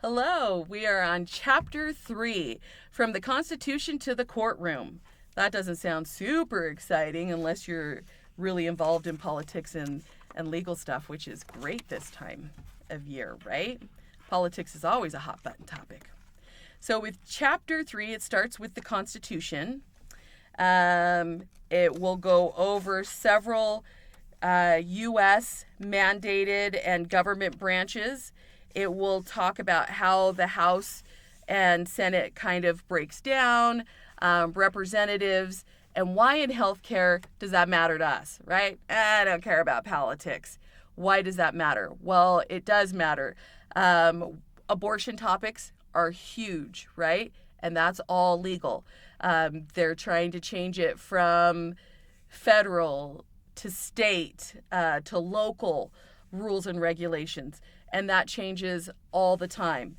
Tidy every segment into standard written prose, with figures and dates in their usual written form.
Hello, we are on Chapter 3, From the Constitution to the Courtroom. That doesn't sound super exciting unless you're really involved in politics and legal stuff, which is great this time of year, right? Politics is always a hot button topic. So with Chapter 3, it starts with the Constitution. It will go over several U.S. mandated and government branches. It will talk about how the House and Senate kind of breaks down, representatives, and why in healthcare does that matter to us, right? I don't care about politics. Why does that matter? Well, it does matter. Abortion topics are huge, right? And that's all legal. They're trying to change it from federal to state to local rules and regulations, and that changes all the time.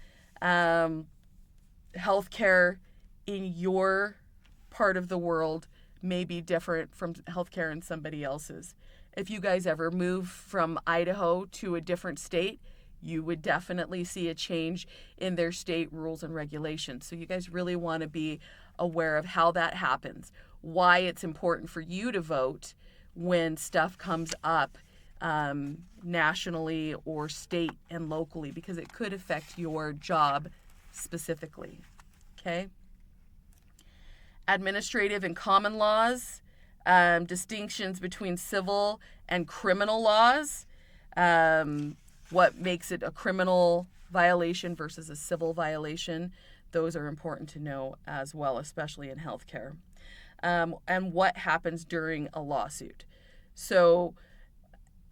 Healthcare in your part of the world may be different from healthcare in somebody else's. If you guys ever move from Idaho to a different state, you would definitely see a change in their state rules and regulations. So you guys really want to be aware of how that happens, why it's important for you to vote when stuff comes up nationally or state and locally, because it could affect your job specifically. Okay? Administrative and common laws, distinctions between civil and criminal laws, what makes it a criminal violation versus a civil violation. Those are important to know as well, especially in healthcare. And what happens during a lawsuit. So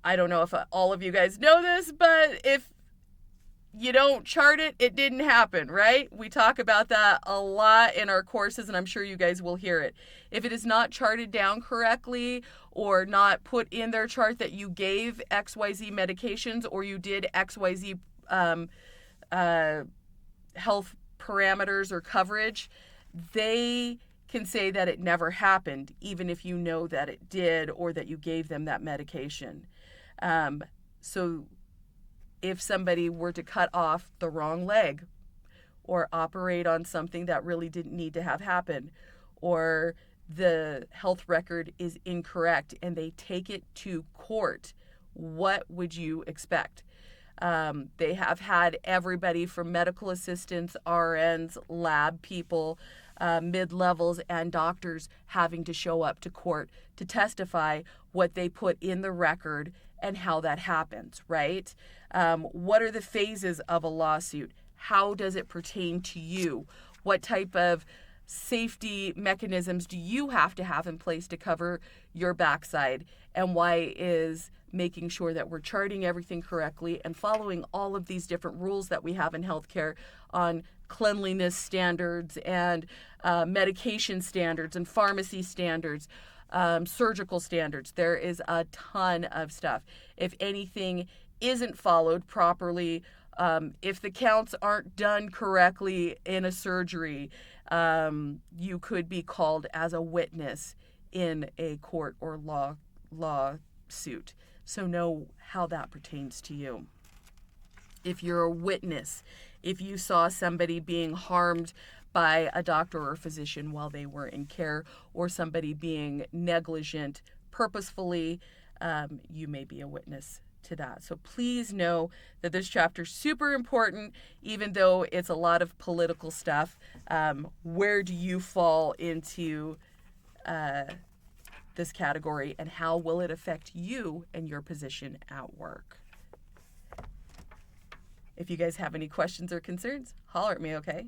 I don't know if all of you guys know this, but if you don't chart it, it didn't happen, right? We talk about that a lot in our courses, and I'm sure you guys will hear it. If it is not charted down correctly or not put in their chart that you gave XYZ medications or you did XYZ health parameters or coverage, they can say that it never happened, even if you know that it did or that you gave them that medication. So if somebody were to cut off the wrong leg or operate on something that really didn't need to have happen, or the health record is incorrect and they take it to court, what would you expect? They have had everybody from medical assistants, RNs, lab people, mid-levels, and doctors having to show up to court to testify what they put in the record and how that happens, right? What are the phases of a lawsuit? How does it pertain to you? What type of safety mechanisms do you have to have in place to cover your backside? And why is making sure that we're charting everything correctly and following all of these different rules that we have in healthcare on cleanliness standards and medication standards and pharmacy standards, surgical standards. There is a ton of stuff. If anything isn't followed properly, if the counts aren't done correctly in a surgery, you could be called as a witness in a court or lawsuit. So know how that pertains to you. If you're a witness, if you saw somebody being harmed by a doctor or physician while they were in care, or somebody being negligent purposefully, you may be a witness to that. So please know that this chapter is super important, even though it's a lot of political stuff. Where do you fall into this category, and how will it affect you and your position at work? If you guys have any questions or concerns, holler at me, okay?